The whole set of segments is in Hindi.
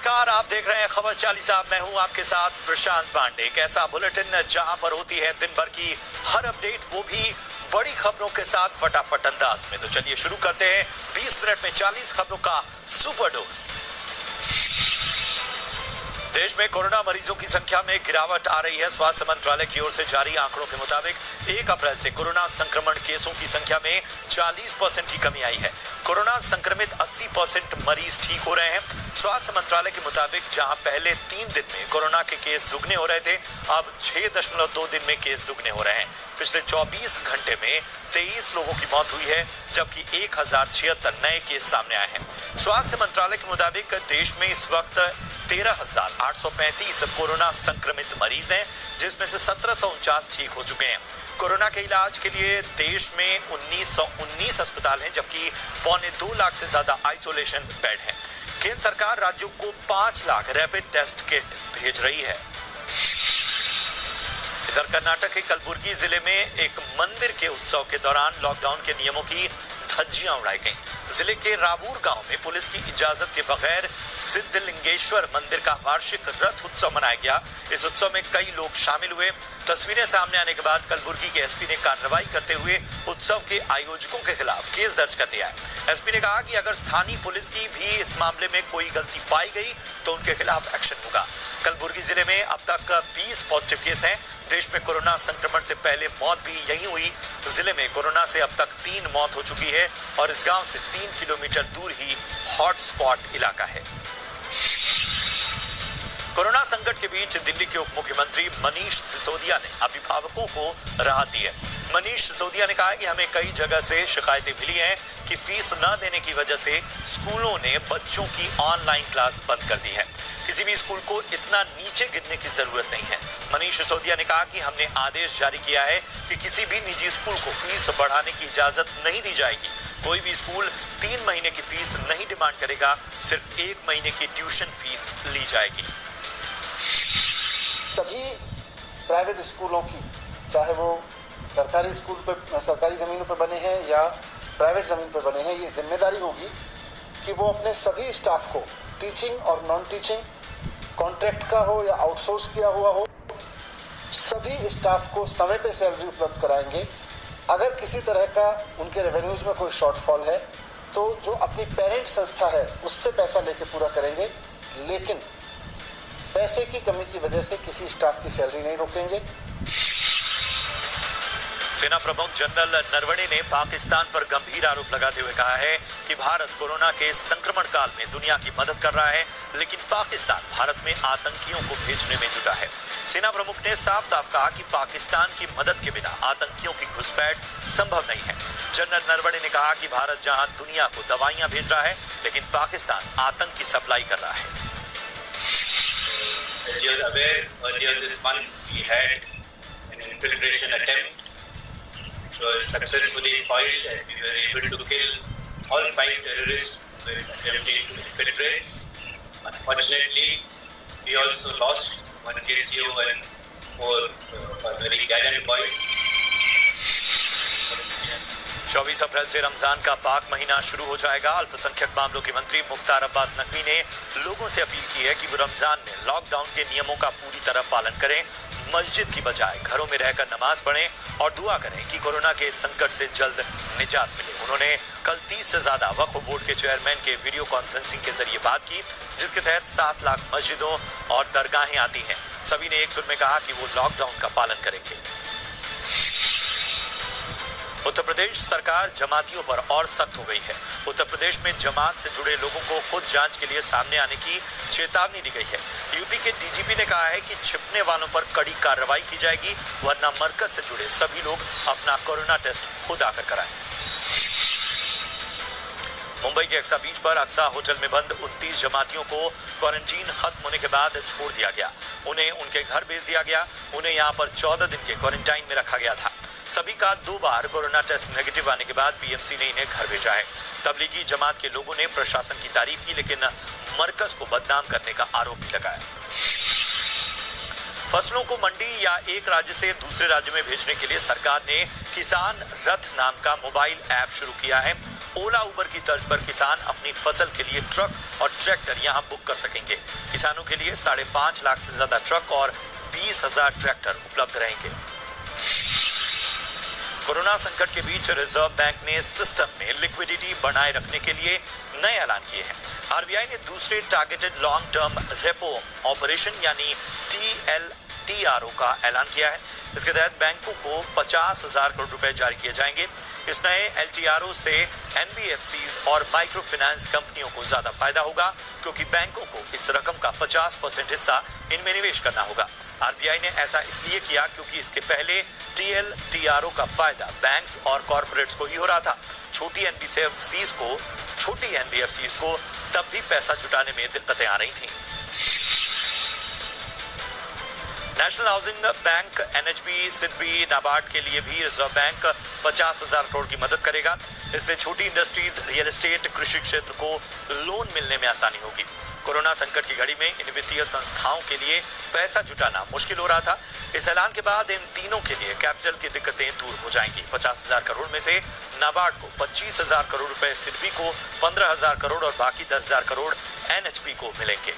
नमस्कार, आप देख रहे हैं खबर 40 साहब। मैं हूं आपके साथ प्रशांत पांडे। एक ऐसा बुलेटिन जहां पर होती है दिन भर की हर अपडेट, वो भी बड़ी खबरों के साथ फटाफट अंदाज में। तो चलिए शुरू करते हैं 20 मिनट में 40 खबरों का सुपर डोज। देश में कोरोना मरीजों की संख्या में गिरावट आ रही है। स्वास्थ्य मंत्रालय की ओर से जारी आंकड़ों के मुताबिक 1 अप्रैल से कोरोना संक्रमण केसों की संख्या में 40% की कमी आई है। कोरोना संक्रमित 80% मरीज ठीक हो रहे हैं। स्वास्थ्य मंत्रालय के मुताबिक जहां पहले 3 दिन में कोरोना के केस दुगने हो रहे थे, अब 6.2 दिन में केस दुगने हो रहे हैं। पिछले 24 घंटे में 23 लोगों की मौत हुई है, जबकि 1076 नए केस सामने आए हैं। स्वास्थ्य मंत्रालय के मुताबिक देश में इस वक्त 13,835 कोरोना संक्रमित मरीज हैं, जिसमें से 1749 ठीक हो चुके हैं। कोरोना के इलाज के लिए देश में 1919 अस्पताल हैं, जबकि 2.25 लाख से ज्यादा आइसोलेशन बेड हैं। केंद्र सरकार राज्यों को 5 लाख रैपिड टेस्ट किट भेज रही है। इधर कर्नाटक के कलबुर्गी जिले में एक मंदिर के उत्सव के दौरान लॉकडाउन के नियमों की धज्जियां उड़ाई गईं। जिले के रावूर गांव में पुलिस की इजाजत के बगैर सिद्धलिंगेश्वर मंदिर का वार्षिक रथ उत्सव मनाया गया। इस उत्सव में कई लोग शामिल हुए। तस्वीरें सामने आने के बाद कलबुर्गी के एसपी ने कार्रवाई करते हुए उत्सव के आयोजकों के खिलाफ केस दर्ज कर दिया है। एसपी ने कहा कि अगर स्थानीय पुलिस की भी इस मामले में कोई गलती पाई गई तो उनके खिलाफ एक्शन होगा। कलबुर्गी जिले में अब तक 20 पॉजिटिव केस हैं। देश में कोरोना संक्रमण से पहले मौत भी यहीं हुई। जिले में कोरोना से अब तक 3 मौत हो चुकी है और इस गांव से 3 किलोमीटर दूर ही हॉटस्पॉट इलाका है। कोरोना संकट के बीच दिल्ली के उप मुख्यमंत्री मनीष सिसोदिया ने अभिभावकों को राहत दी है। मनीष सिसोदिया ने कहा कि हमें कई जगह से शिकायतें मिली हैं कि फीस न देने की वजह से स्कूलों ने बच्चों की ऑनलाइन क्लास बंद कर दी है। किसी भी स्कूल को इतना नीचे गिरने की जरूरत नहीं है। मनीष सिसोदिया ने कहा कि हमने आदेश जारी किया है कि किसी भी निजी स्कूल को फीस बढ़ाने की इजाजत नहीं दी जाएगी। कोई भी स्कूल 3 महीने की फीस नहीं डिमांड करेगा, सिर्फ 1 महीने की ट्यूशन फीस ली जाएगी। सभी प्राइवेट स्कूलों की, चाहे वो सरकारी स्कूल पे, सरकारी ज़मीनों पे बने हैं या प्राइवेट ज़मीन पे बने हैं, ये जिम्मेदारी होगी कि वो अपने सभी स्टाफ को, टीचिंग और नॉन टीचिंग, कॉन्ट्रैक्ट का हो या आउटसोर्स किया हुआ हो, सभी स्टाफ को समय पे सैलरी उपलब्ध कराएंगे। अगर किसी तरह का उनके रेवेन्यूज में कोई शॉर्टफॉल है तो जो अपनी पेरेंट संस्था है उससे पैसा लेके पूरा करेंगे, लेकिन पैसे की कमी की वजह से किसी स्टाफ की सैलरी नहीं रोकेंगे। सेना प्रमुख जनरल नरवणे ने पाकिस्तान पर गंभीर आरोप लगाते हुए कहा है कि भारत कोरोना के संक्रमण काल में दुनिया की मदद कर रहा है, लेकिन पाकिस्तान भारत में आतंकियों को भेजने में जुटा है। सेना प्रमुख ने साफ साफ कहा कि पाकिस्तान की मदद के बिना आतंकियों की घुसपैठ संभव नहीं है। जनरल नरवणे ने कहा कि भारत जहां दुनिया को दवाइयां भेज रहा है, लेकिन पाकिस्तान आतंक की सप्लाई कर रहा है। As you are aware, earlier this month we had an infiltration attempt which was successfully foiled, and we were able to kill all 5 terrorists who were attempting to infiltrate. Unfortunately, we also lost 1 KCO and 4 very gallant boys. 24 अप्रैल से रमजान का पाक महीना शुरू हो जाएगा। अल्पसंख्यक मामलों के मंत्री मुख्तार अब्बास नकवी ने लोगों से अपील की है कि वो रमजान में लॉकडाउन के नियमों का पूरी तरह पालन करें, मस्जिद की बजाय घरों में रहकर नमाज पढ़ें और दुआ करें कि कोरोना के संकट से जल्द निजात मिले। उन्होंने कल 30 से ज्यादा वक्फ बोर्ड के चेयरमैन के वीडियो कॉन्फ्रेंसिंग के जरिए बात की, जिसके तहत 7 लाख मस्जिदों और दरगाहें आती हैं। सभी ने एक सुर में कहा कि वो लॉकडाउन का पालन करेंगे। उत्तर प्रदेश सरकार जमातियों पर और सख्त हो गई है। उत्तर प्रदेश में जमात से जुड़े लोगों को खुद जांच के लिए सामने आने की चेतावनी दी गई है। यूपी के डीजीपी ने कहा है कि छिपने वालों पर कड़ी कार्रवाई की जाएगी, वरना मरकज से जुड़े सभी लोग अपना कोरोना टेस्ट खुद आकर कराएं। मुंबई के अक्सा बीच पर अक्सा होटल में बंद 29 जमातियों को क्वारंटीन खत्म होने के बाद छोड़ दिया गया। उन्हें उनके घर भेज दिया गया। उन्हें यहाँ पर 14 दिन के क्वारंटाइन में रखा गया था। सभी का 2 बार कोरोना टेस्ट नेगेटिव आने के बाद पीएमसी ने इन्हें घर भेजा है। तबलीगी जमात के लोगों ने प्रशासन की तारीफ की, लेकिन मरकज को बदनाम करने का आरोप भी लगाया। फसलों को मंडी या एक राज्य से दूसरे राज्य में भेजने के लिए सरकार ने किसान रथ नाम का मोबाइल ऐप शुरू किया है। ओला उबर की तर्ज पर किसान अपनी फसल के लिए ट्रक और ट्रैक्टर यहां बुक कर सकेंगे। किसानों के लिए 5.5 लाख से ज्यादा ट्रक और 20,000 ट्रैक्टर उपलब्ध रहेंगे। कोरोना संकट के बीच रिजर्व बैंक ने सिस्टम में लिक्विडिटी बनाए रखने के लिए नए ऐलान किए हैं। आरबीआई ने दूसरे targeted long term repo operation यानी TLTRO का ऐलान किया है। इसके तहत बैंकों को 50,000 करोड़ रुपए जारी किए जाएंगे। इस नए LTRO से NBFCs और माइक्रो फाइनेंस कंपनियों को ज्यादा फायदा होगा, क्योंकि बैंकों को इस रकम का 50% हिस्सा इनमें निवेश करना होगा। आरबीआई ने ऐसा इसलिए किया क्योंकि इसके पहले TLTRO का फायदा बैंक्स और कॉर्पोरेट्स को ही हो रहा था। छोटी NBFCs को तब भी पैसा जुटाने में दिक्कतें आ रही थी। National housing bank, NHB, SIDBI, NABARD के लिए भी रिजर्व बैंक 50,000 करोड़ की मदद करेगा। इससे छोटी इंडस्ट्रीज, रियल एस्टेट, कृषि क्षेत्र को लोन मिलने में आसानी होगी। कोरोना संकट की घड़ी में इन वित्तीय संस्थाओं के लिए पैसा जुटाना मुश्किल हो रहा था। इस ऐलान के बाद इन तीनों के लिए कैपिटल की दिक्कतें दूर हो जाएंगी। 50,000 करोड़ में से नाबार्ड को 25,000 करोड़ रुपए, सिडबी को 15,000 करोड़ और बाकी 10,000 करोड़ NHB को मिलेंगे।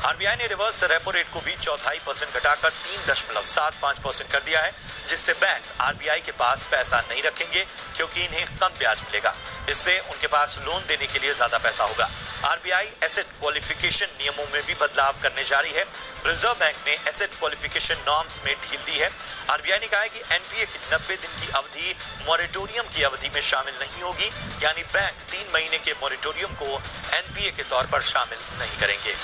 आरबीआई ने रिवर्स रेपो रेट को भी 0.25% घटाकर 3.75% कर दिया है, जिससे बैंक्स आरबीआई के पास पैसा नहीं रखेंगे क्योंकि इन्हें कम ब्याज मिलेगा। इससे उनके पास लोन देने के लिए ज्यादा पैसा होगा। आरबीआई एसेट क्वालिफिकेशन नियमों में भी बदलाव करने जा रही है। रिजर्व बैंक ने एसेट क्वालिफिकेशन नॉर्म्स में ढील दी है। आरबीआई ने कहा है कि एनपीए की 90 दिन की अवधि मॉरेटोरियम की अवधि में शामिल नहीं होगी, यानी बैंक 3 महीने के मॉरेटोरियम को एनपीए के तौर पर शामिल नहीं करेंगे।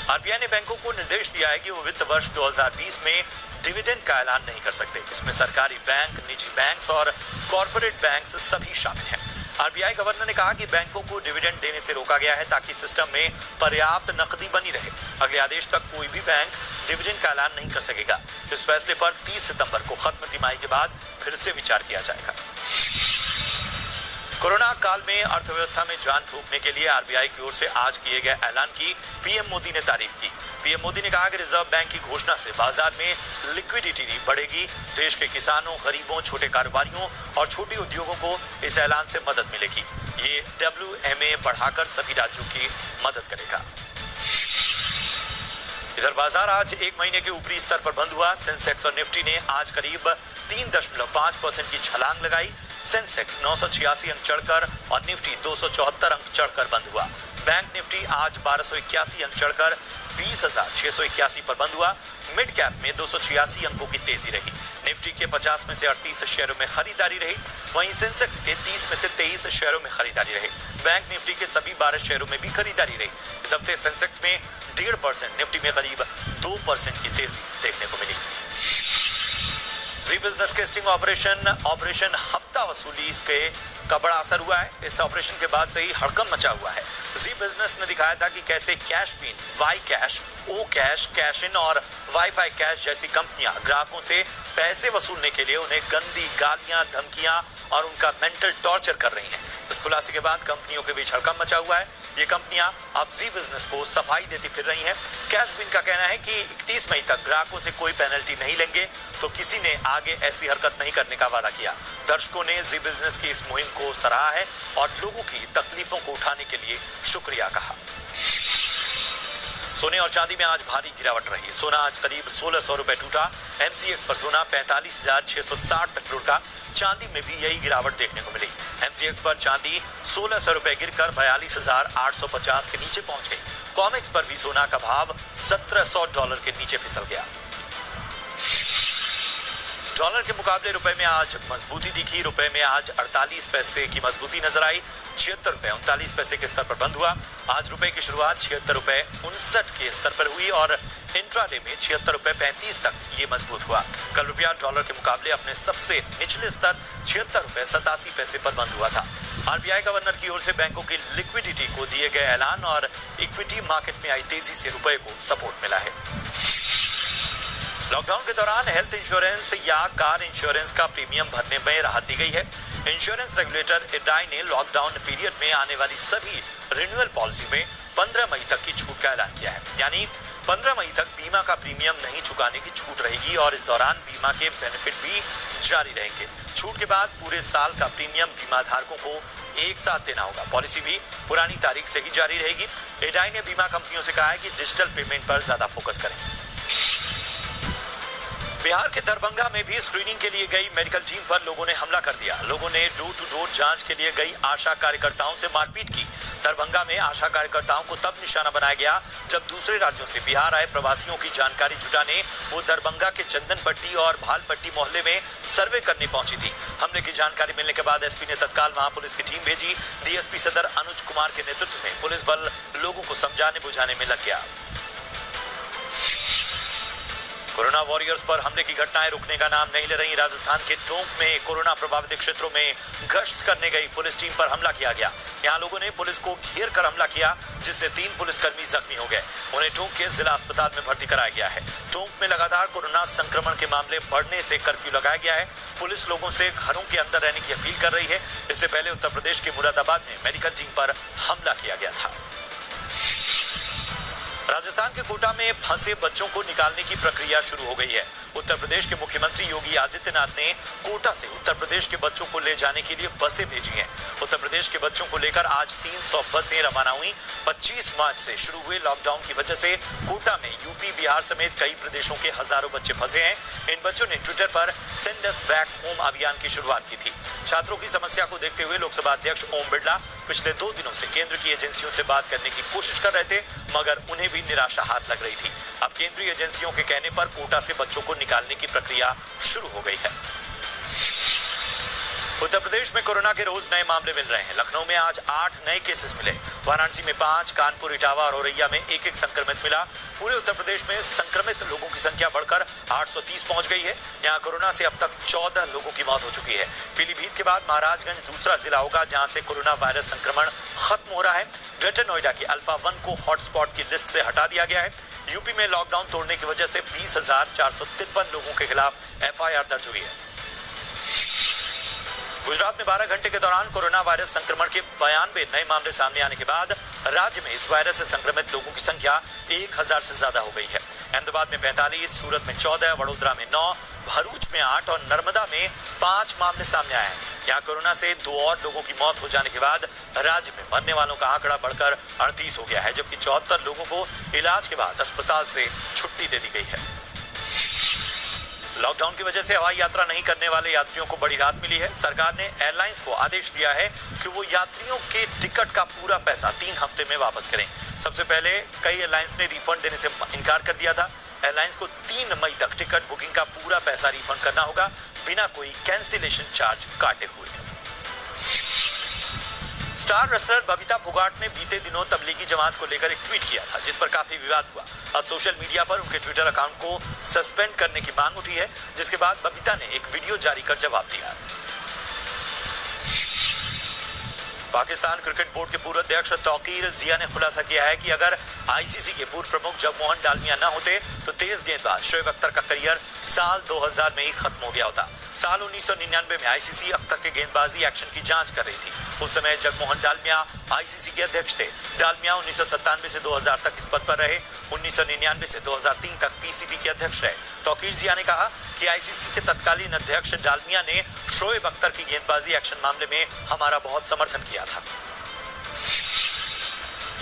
आरबीआई ने बैंकों को निर्देश दिया है कि वो वित्त वर्ष 2020 में डिविडेंड का ऐलान नहीं कर सकते। इसमें सरकारी बैंक, निजी बैंक्स और कॉर्पोरेट बैंक्स सभी शामिल हैं। आरबीआई गवर्नर ने कहा कि बैंकों को डिविडेंड देने से रोका गया है ताकि सिस्टम में पर्याप्त नकदी बनी रहे। अगले आदेश तक कोई भी बैंक डिविडेंड का ऐलान नहीं कर सकेगा। इस फैसले पर 30 सितंबर को खत्म तिमाही के बाद फिर से विचार किया जाएगा। कोरोना काल में अर्थव्यवस्था में जान फूंकने के लिए आरबीआई की ओर से आज किए गए ऐलान की पीएम मोदी ने तारीफ की। पीएम मोदी ने कहा कि रिजर्व बैंक की घोषणा से बाजार में लिक्विडिटी बढ़ेगी। देश के किसानों, गरीबों, छोटे कारोबारियों और छोटे उद्योगों को इस ऐलान से मदद मिलेगी। ये WMA बढ़ाकर सभी राज्यों की मदद करेगा। इधर बाजार आज 1 महीने के ऊपरी स्तर पर बंद हुआ। सेंसेक्स और निफ्टी ने आज करीब 3.5% की छलांग लगाई। सेंसेक्स 986 अंक चढ़कर और निफ्टी 274 अंक चढ़कर बंद हुआ। बैंक निफ्टी आज 1281 अंक चढ़कर 20,681 पर बंद हुआ। मिड कैप में 286 अंकों की तेजी रही। निफ्टी के 50 में से 38 शेयरों में खरीदारी रही, वहीं सेंसेक्स के 30 में से 23 शेयरों में खरीदारी रही। बैंक निफ्टी के सभी 12 शेयरों में भी खरीदारी रही। इस हफ्ते सेंसेक्स में 1.5%, निफ्टी में करीब 2% की तेजी देखने को मिली। जी बिजनेस के स्टिंग ऑपरेशन हफ्ता वसूली का बड़ा असर हुआ है। इस ऑपरेशन के बाद से ही हड़कंप मचा हुआ है। जी बिजनेस ने दिखाया था कि कैसे cash pin, Y cash, O cash, cash in और वाईफाई कैश जैसी कंपनियां ग्राहकों से पैसे वसूलने के लिए उन्हें गंदी गालियां, धमकियां और उनका मेंटल टॉर्चर कर रही हैं। इस खुलासे के बाद कंपनियों के बीच हड़कंप मचा हुआ है। ये कंपनियां अब जी बिजनेस को सफाई देती फिर रही हैं। कैश बिन का कहना है कि 31 मई तक ग्राहकों से कोई पेनल्टी नहीं लेंगे, तो किसी ने आगे ऐसी हरकत नहीं करने का वादा किया। दर्शकों ने जी बिजनेस की इस मुहिम को सराहा है और लोगों की तकलीफों को उठाने के लिए शुक्रिया कहा। सोने और चांदी में आज भारी गिरावट रही। सोना आज करीब 1,600 रुपए टूटा। MCX पर सोना 45,660 तक लुढ़का। चांदी में भी यही गिरावट देखने को मिली। MCX पर चांदी 1,600 रुपए गिरकर 42,850 के नीचे पहुंच गई। कॉमेक्स पर भी सोना का भाव $1,700 के नीचे फिसल गया। डॉलर के मुकाबले रुपए में आज मजबूती दिखी। रुपए में आज 48 पैसे की मजबूती नजर आई। 76 रुपए 39 पैसे के स्तर पर बंद हुआ। आज रुपए की शुरुआत 76 रुपए 59 के स्तर पर हुई और इंट्राडे में 76 रुपए 35 तक ये मजबूत हुआ। कल रुपया डॉलर के मुकाबले अपने सबसे निचले स्तर 76 रुपए 87 पैसे पर बंद हुआ था। आरबीआई गवर्नर की ओर से बैंकों की लिक्विडिटी को दिए गए ऐलान और इक्विटी मार्केट में आई तेजी से रुपए को सपोर्ट मिला है। लॉकडाउन के दौरान हेल्थ इंश्योरेंस या कार इंश्योरेंस का प्रीमियम भरने में राहत दी गई है। इंश्योरेंस रेगुलेटर IRDAI ने लॉकडाउन पीरियड में आने वाली सभी रिन्यूअल पॉलिसी में 15 मई तक की छूट का ऐलान किया है। यानी 15 मई तक बीमा का प्रीमियम नहीं चुकाने की छूट रहेगी और इस दौरान बीमा के बेनिफिट भी जारी रहेंगे। छूट के बाद पूरे साल का प्रीमियम बीमा धारकों को एक साथ देना होगा। पॉलिसी भी पुरानी तारीख से ही जारी रहेगी। एडाई ने बीमा कंपनियों से कहा है कि डिजिटल पेमेंट पर ज्यादा फोकस करें। बिहार के दरभंगा में भी स्क्रीनिंग के लिए गई मेडिकल टीम पर लोगों ने हमला कर दिया। लोगों ने डोर टू डोर जांच के लिए गई आशा कार्यकर्ताओं से मारपीट की। दरभंगा में आशा कार्यकर्ताओं को तब निशाना बनाया गया जब दूसरे राज्यों से बिहार आए प्रवासियों की जानकारी जुटाने वो दरभंगा के चंदनपट्टी और भालपट्टी मोहल्ले में सर्वे करने पहुंची थी। हमले की जानकारी मिलने के बाद एसपी ने तत्काल वहां पुलिस की टीम भेजी। डीएसपी सदर अनुज कुमार के नेतृत्व में पुलिस बल लोगों को समझाने बुझाने में लग गया। कोरोना वॉरियर्स पर हमले की घटनाएं रुकने का नाम नहीं ले रही। राजस्थान के टोंक में कोरोना प्रभावित क्षेत्रों में गश्त करने गई पुलिस टीम पर हमला किया गया। यहां लोगों ने पुलिस को घेर कर हमला किया, जिससे 3 पुलिसकर्मी जख्मी हो गए। उन्हें टोंक के जिला अस्पताल में भर्ती कराया गया है। टोंक में लगातार कोरोना संक्रमण के मामले बढ़ने से कर्फ्यू लगाया गया है। पुलिस लोगों से घरों के अंदर रहने की अपील कर रही है। इससे पहले उत्तर प्रदेश के मुरादाबाद में मेडिकल टीम पर हमला किया गया था। राजस्थान के कोटा में फंसे बच्चों को निकालने की प्रक्रिया शुरू हो गई है। उत्तर प्रदेश के मुख्यमंत्री योगी आदित्यनाथ ने कोटा से उत्तर प्रदेश के बच्चों को ले जाने के लिए बसें भेजी हैं। उत्तर प्रदेश के बच्चों को लेकर आज 300 बसें रवाना हुई। 25 मार्च से शुरू हुए लॉकडाउन की वजह से कोटा में यूपी, बिहार समेत कई प्रदेशों के हजारों बच्चे फंसे हैं। इन बच्चों ने ट्विटर पर सेंड अस बैक होम अभियान की शुरुआत की थी। छात्रों की समस्या को देखते हुए लोकसभा अध्यक्ष ओम बिरला पिछले 2 दिनों से केंद्र की एजेंसियों से बात करने की कोशिश कर रहे थे, मगर उन्हें भी निराशा हाथ लग रही थी। अब केंद्रीय एजेंसियों के कहने पर कोटा से बच्चों को निकालने की प्रक्रिया शुरू हो गई है। उत्तर प्रदेश में कोरोना के रोज नए मामले मिल रहे हैं। लखनऊ में आज 8 नए केसेस मिले। वाराणसी में 5, कानपुर, इटावा और औरैया में 1-1 संक्रमित मिला। पूरे उत्तर प्रदेश में संक्रमित लोगों की संख्या बढ़कर 830 पहुंच गई है। यहां कोरोना से अब तक 14 लोगों की मौत हो चुकी है। पीलीभीत के बाद महाराजगंज दूसरा जिला होगा जहां से कोरोना वायरस संक्रमण खत्म हो रहा है। ग्रेटर नोएडा की अल्फा 1 को हॉटस्पॉट की लिस्ट से हटा दिया गया है। यूपी में लॉकडाउन तोड़ने की वजह से 20,453 लोगों के खिलाफ एफआईआर दर्ज हुई है। गुजरात में 12 घंटे के दौरान कोरोना वायरस संक्रमण के 92 नए मामले सामने आने के बाद राज्य में इस वायरस से संक्रमित लोगों की संख्या 1000 से ज्यादा हो गई है। अहमदाबाद में 45, सूरत में 14, वडोदरा में 9, भरूच में 8 और नर्मदा में 5 मामले सामने आए हैं। यहाँ कोरोना से 2 और लोगों की मौत हो जाने के बाद राज्य में मरने वालों का आंकड़ा बढ़कर 38 हो गया है, जबकि 74 लोगों को इलाज के बाद अस्पताल से छुट्टी दे दी गई है। लॉकडाउन की वजह से हवाई यात्रा नहीं करने वाले यात्रियों को बड़ी राहत मिली है। सरकार ने एयरलाइंस को आदेश दिया है कि वो यात्रियों के टिकट का पूरा पैसा 3 हफ्ते में वापस करें। सबसे पहले कई एयरलाइंस ने रिफंड देने से इनकार कर दिया था। एयरलाइंस को 3 मई तक टिकट बुकिंग का पूरा पैसा रिफंड करना होगा, बिना कोई कैंसिलेशन चार्ज काटे हुए। स्टार रेसलर बबीता फोगाट ने बीते दिनों तबलीगी जमात को लेकर एक ट्वीट किया था, जिस पर काफी विवाद हुआ। अब सोशल मीडिया पर उनके ट्विटर अकाउंट को सस्पेंड करने की मांग उठी है, जिसके बाद बबीता ने एक वीडियो जारी कर जवाब दिया। पाकिस्तान क्रिकेट बोर्ड के पूर्व अध्यक्ष तौकीर जिया ने खुलासा किया है कि अगर आईसीसी के पूर्व प्रमुख जगमोहन डालमिया न होते तो तेज गेंदबाज शोएब अख्तर का करियर साल 2000 में ही खत्म हो गया होता। साल 1999 में आईसीसी अख्तर के गेंदबाजी एक्शन की जांच कर रही थी। उस समय जगमोहन डालमिया आईसीसी के अध्यक्ष थे। डालमिया 1997 से 2000 तक इस पद पर रहे। 1999 से 2003 तक पीसीबी के अध्यक्ष रहे। तौकीर जिया ने कहा कि आईसीसी के तत्कालीन अध्यक्ष डालमिया ने शोएब अख्तर की गेंदबाजी एक्शन मामले में हमारा बहुत समर्थन किया था।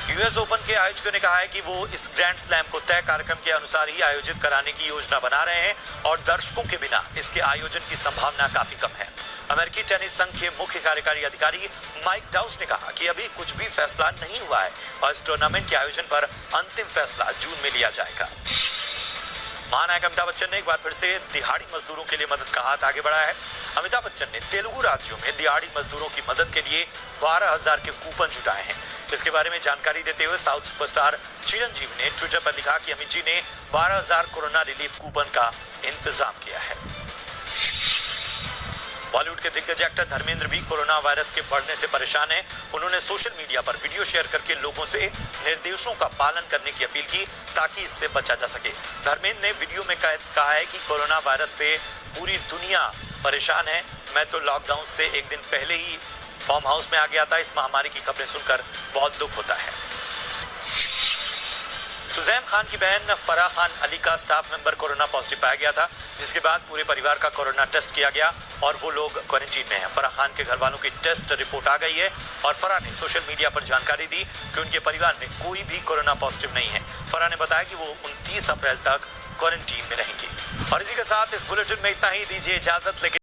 यूएस ओपन के आयोजकों ने कहा है कि वो इस ग्रैंड स्लैम को तय कार्यक्रम के अनुसार ही आयोजित कराने की योजना बना रहे हैं और दर्शकों के बिना इसके आयोजन की संभावना काफी कम है। अमेरिकी टेनिस संघ के मुख्य कार्यकारी अधिकारी माइक डाउस ने कहा कि अभी कुछ भी फैसला नहीं हुआ है और इस टूर्नामेंट के आयोजन पर अंतिम फैसला जून में लिया जाएगा। महानायक अमिताभ बच्चन ने एक बार फिर से दिहाड़ी मजदूरों के लिए मदद का हाथ आगे बढ़ाया है। अमिताभ बच्चन ने तेलुगु राज्यों में दिहाड़ी मजदूरों की मदद के लिए 12,000 के कूपन जुटाए हैं। इसके बारे में जानकारी देते हुए साउथ सुपरस्टार चिरंजीवी ने ट्विटर पर लिखा कि अमित जी ने 12,000 कोरोना रिलीफ कूपन का इंतजाम किया है। बॉलीवुड के दिग्गज एक्टर धर्मेंद्र भी कोरोना वायरस के बढ़ने से परेशान हैं। उन्होंने सोशल मीडिया पर वीडियो शेयर करके लोगों से निर्देशों का पालन करने की अपील की ताकि इससे बचा जा सके। धर्मेंद्र ने वीडियो में कहा है कि कोरोना वायरस से पूरी दुनिया परेशान है। मैं तो लॉकडाउन से एक दिन पहले ही फार्म हाउस में आ गया था। इस महामारी की खबरें सुनकर बहुत दुख होता है। सुजैन खान की बहन फराह खान अली का स्टाफ मेंबर कोरोना पॉजिटिव पाया गया था, जिसके बाद पूरे परिवार का कोरोना टेस्ट किया गया और वो लोग क्वारंटीन में हैं। फराह खान के घर वालों की टेस्ट रिपोर्ट आ गई है और फराह ने सोशल मीडिया पर जानकारी दी कि उनके परिवार में कोई भी कोरोना पॉजिटिव नहीं है। फराह ने बताया कि वो 29 अप्रैल तक क्वारंटीन में रहेंगी। और इसी के साथ इस बुलेटिन में इतना ही, दीजिए इजाजत। लेकिन